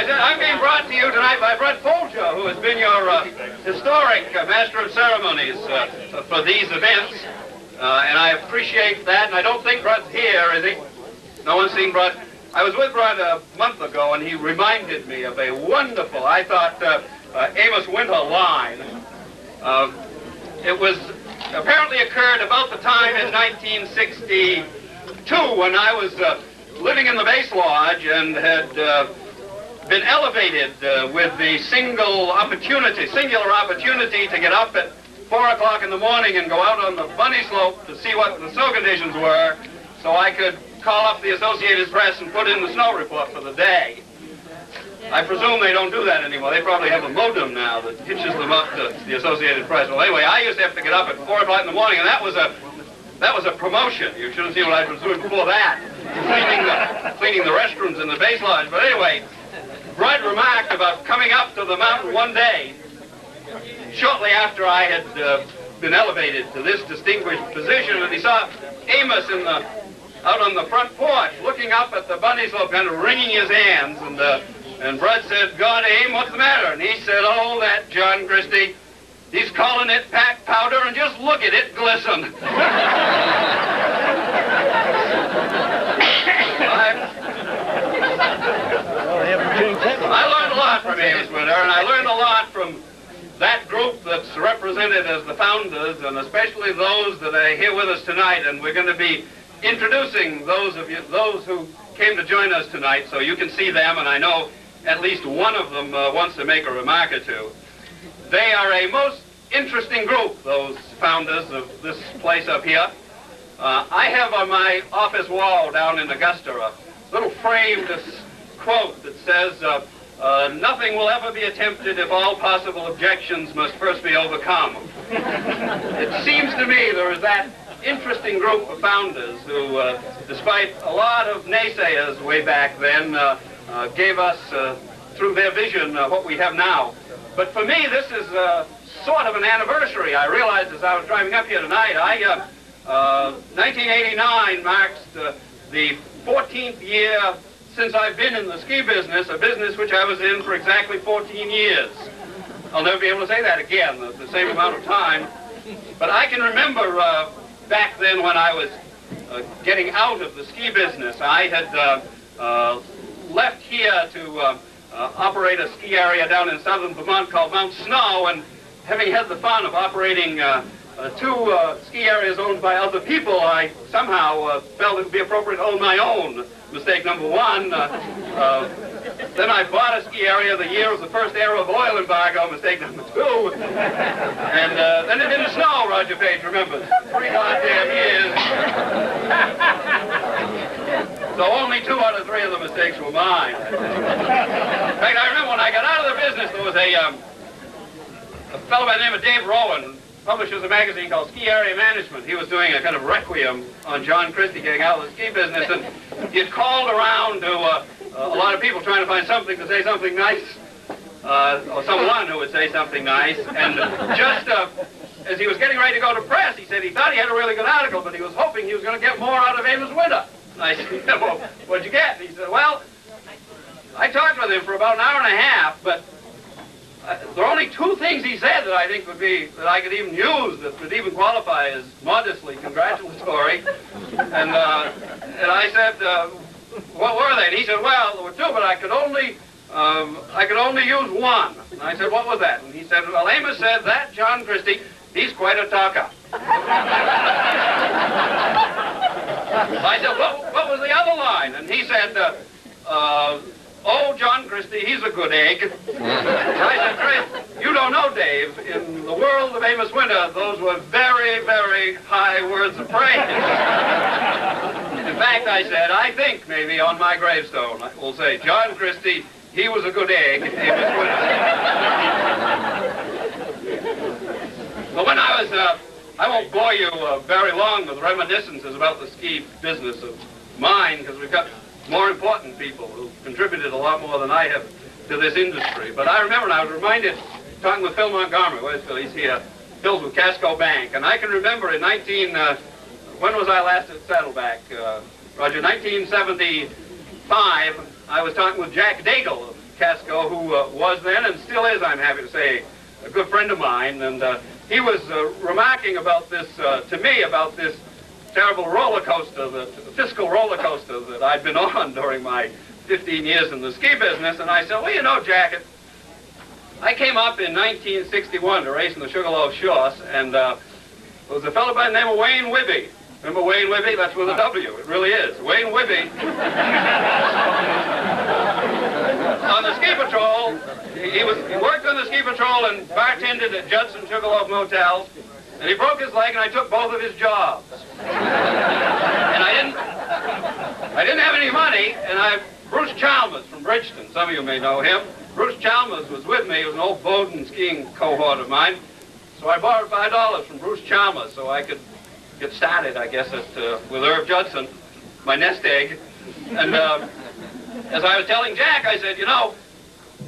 I said, I'm being brought to you tonight by Brett Folger, who has been your historic master of ceremonies for these events. And I appreciate that, and I don't think Brett's here, is he? No one's seen Brett? I was with Brett a month ago, and he reminded me of a wonderful, I thought, Amos Winter line. It was apparently occurred about the time in 1962 when I was living in the base lodge and had been elevated with the singular opportunity to get up at 4 o'clock in the morning and go out on the bunny slope to see what the snow conditions were so I could call up the Associated Press and put in the snow report for the day. I presume they don't do that anymore. They probably have a modem now that hitches them up to the Associated Press. Well, anyway, I used to have to get up at 4 o'clock in the morning, and that was a promotion. You should have seen what I was doing before that, cleaning the restrooms in the base lodge. But anyway, Brett remarked about coming up to the mountain one day, shortly after I had been elevated to this distinguished position, and he saw Amos out on the front porch, looking up at the bunny slope, kind of wringing his hands, and Brett said, "God, Aim, what's the matter?" And he said, "Oh, that John Christie, he's calling it packed powder, and just look at it glisten." I learned a lot from Amos Winter, and I learned a lot from that group that's represented as the founders, and especially those that are here with us tonight. And we're going to be introducing those who came to join us tonight, so you can see them, and I know at least one of them wants to make a remark or two. They are a most interesting group, those founders of this place up here. I have on my office wall down in Augusta a little framed quote that says, "Nothing will ever be attempted if all possible objections must first be overcome." It seems to me there is that interesting group of founders who, despite a lot of naysayers way back then, gave us, through their vision, what we have now. But for me, this is sort of an anniversary. I realized as I was driving up here tonight, 1989 marks the 14th year since I've been in the ski business, a business which I was in for exactly 14 years. I'll never be able to say that again, the same amount of time. But I can remember back then when I was getting out of the ski business, I had left here to operate a ski area down in southern Vermont called Mount Snow, and having had the fun of operating two ski areas owned by other people, I somehow felt it would be appropriate to own my own. Mistake number one. Then I bought a ski area the year of the first Arab oil embargo. Mistake number two. And then it didn't snow, Roger Page remembers. 3 goddamn years. So only 2 out of 3 of the mistakes were mine. In fact, I remember when I got out of the business, there was a fellow by the name of Dave Rowan, publishes a magazine called Ski Area Management. He was doing a kind of requiem on John Christie getting out of the ski business, and he had called around to a lot of people trying to find something to say something nice, or someone who would say something nice. And just as he was getting ready to go to press, he said he thought he had a really good article, but he was hoping he was going to get more out of Amos Winter. And I said, "Well, what'd you get?" And he said, "Well, I talked with him for about an hour and a half, but there are only 2 things he said that I think that I could even use, that would even qualify as modestly congratulatory." And I said, "What were they?" And he said, "Well, there were 2, but I could only use one." And I said, "What was that?" And he said, "Well, Amos said that John Christie, he's quite a talker." I said, what was the other line? And he said, "Oh, John Christie, he's a good egg." I said, "Chris, you don't know, Dave. In the world of Amos Winter, those were very, very high words of praise." In fact, I said, "I think maybe on my gravestone I will say, John Christie, he was a good egg, Amos Winter." But when I was, I won't bore you very long with reminiscences about the ski business of mine, because we've got more important people who contributed a lot more than I have to this industry. But I remember, and I was reminded, talking with Phil Montgomery. Where's Phil? He's here. Phil's with Casco Bank. And I can remember in when was I last at Saddleback? Roger, 1975, I was talking with Jack Daigle of Casco, who was then and still is, I'm happy to say, a good friend of mine, and he was remarking about this, to me, about this terrible roller coaster, the fiscal roller coaster that I'd been on during my 15 years in the ski business. And I said, well, you know, Jack, I came up in 1961 to race in the Sugarloaf Shorts, and there was a fellow by the name of Wayne Wibby. Remember Wayne Wibby? That's with a W. It really is. Wayne Wibby. On the ski patrol, he worked on the ski patrol and bartended at Judson Sugarloaf motels, and he broke his leg, and I took both of his jobs. And I didn't have any money, and Bruce Chalmers from Bridgeton, some of you may know him. Bruce Chalmers was with me. He was an old Bowdoin skiing cohort of mine. So I borrowed $5 from Bruce Chalmers so I could get started, I guess, with Irv Judson, my nest egg. And as I was telling Jack, I said, you know,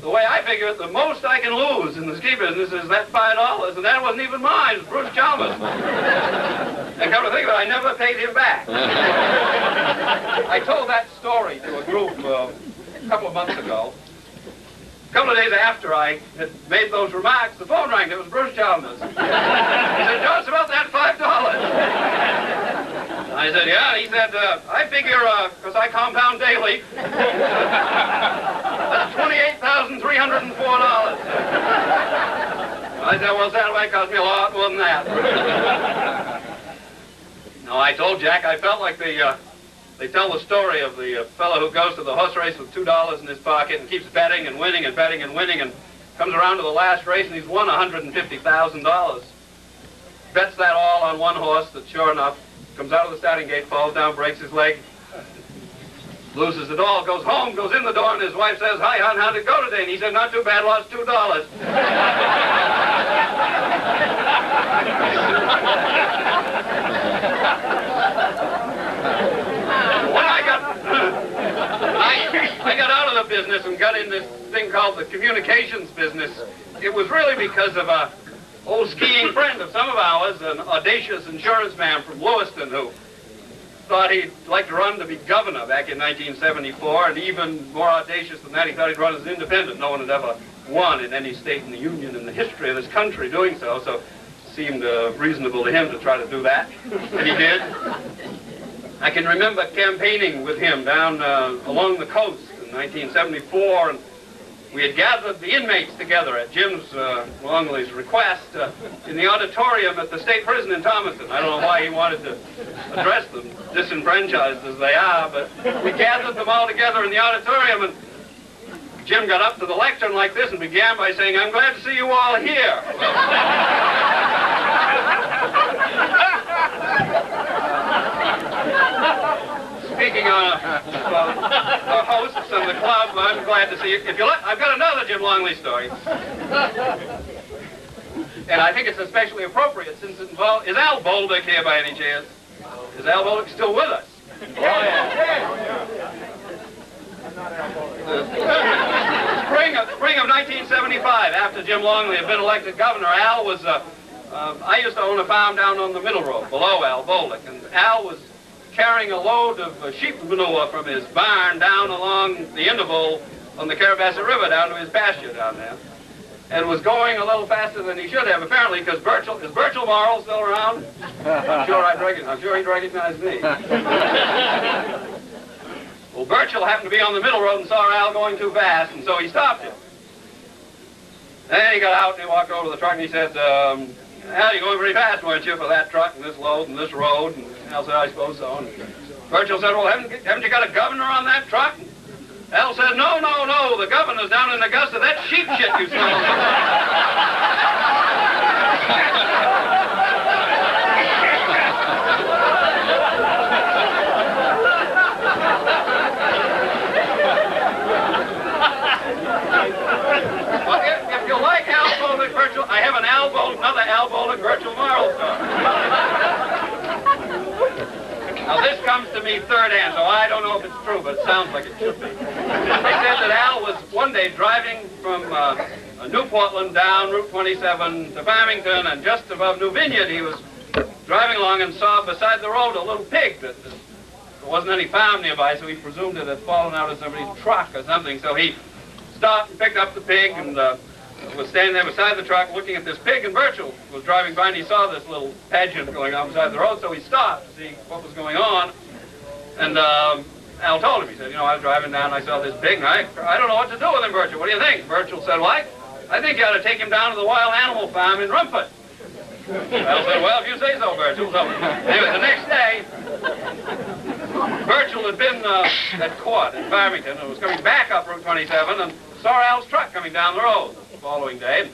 the way I figure it, the most I can lose in the ski business is that $5, and that wasn't even mine. It was Bruce Chalmers. And come to think of it, I never paid him back. I told that story to a group a couple of months ago. A couple of days after I had made those remarks, the phone rang. It was Bruce Chalmers. He said, John, it's about that $5. I said, yeah. He said, I figure, because I compound daily, that's $28,304. I said, well, that might cost me a lot more than that. No, I told Jack I felt like they tell the story of the fellow who goes to the horse race with $2 in his pocket and keeps betting and winning and betting and winning and comes around to the last race and he's won $150,000. Bets that all on one horse that, sure enough, comes out of the starting gate, falls down, breaks his leg, loses it all, goes home, goes in the door, and his wife says, hi, hon, how'd it go today? And he said, not too bad, lost $2. When I got out of the business and got in this thing called the communications business, it was really because of a old skiing friend of some of ours, an audacious insurance man from Lewiston who thought he'd like to run to be governor back in 1974, and even more audacious than that, he thought he'd run as an independent. No one had ever won in any state in the Union in the history of this country doing so, so it seemed reasonable to him to try to do that, and he did. I can remember campaigning with him down along the coast in 1974, and we had gathered the inmates together at Jim Longley's request in the auditorium at the state prison in Thomaston. I don't know why he wanted to address them, disenfranchised as they are, but we gathered them all together in the auditorium, and Jim got up to the lectern like this and began by saying, I'm glad to see you all here. Speaking on the hosts and the club, I'm glad to see you. If you look, I've got another Jim Longley story. And I think it's especially appropriate since it involves... Is Al Bolduc here by any chance? Is Al Bolduc still with us? Oh, yeah. Spring of 1975, after Jim Longley had been elected governor, Al was... I used to own a farm down on the Middle Road, below Al Bolduc, and Al was carrying a load of sheep manure from his barn down along the interval on the Carabasset River down to his pasture down there. And was going a little faster than he should have, apparently, because is Birchall Morrill still around? I'm sure he'd recognize me. Well, Birchall happened to be on the Middle Road and saw Al going too fast, and so he stopped him. Then he got out and he walked over to the truck and he said, Al, you're going pretty fast, weren't you, for that truck and this load and this road? And Al said, I suppose so. And Birchall said, well, haven't you got a governor on that truck? And Al said, no, the governor's down in Augusta. That sheep shit you stole. Well, if you like Al Bolduc, Birchall, I have another Al Bolduc, Birchall Morrill story. Now, this comes to me third hand, so I don't know if it's true, but it sounds like it should be. They said that Al was one day driving from New Portland down Route 27 to Farmington, and just above New Vineyard, he was driving along and saw beside the road a little pig that there wasn't any farm nearby, so he presumed it had fallen out of somebody's truck or something. So he stopped and picked up the pig and was standing there beside the truck looking at this pig, and Virgil was driving by and he saw this little pageant going on beside the road, so he stopped to see what was going on. And Al told him, he said, you know, I was driving down and I saw this pig and I don't know what to do with him, Virgil. What do you think? Virgil said, well, I think you ought to take him down to the wild animal farm in Rumford. Al said, well, if you say so, Virgil. So anyway, the next day, Virgil had been at court in Farmington and was coming back up Route 27 and saw Al's truck coming down the road the following day.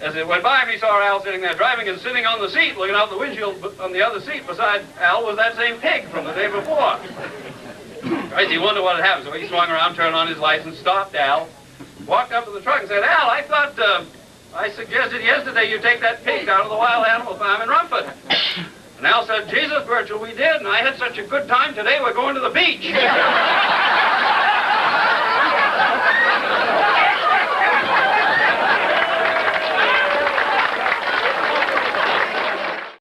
As it went by him, he saw Al sitting there driving, and sitting on the seat, looking out the windshield on the other seat beside Al was that same pig from the day before. Right, he wondered what had happened, so he swung around, turned on his lights, and stopped Al, walked up to the truck and said, Al, I thought, I suggested yesterday you take that pig down to the wild animal farm in Rumford. And Al said, Jesus, Virgil, we did, and I had such a good time today, we're going to the beach.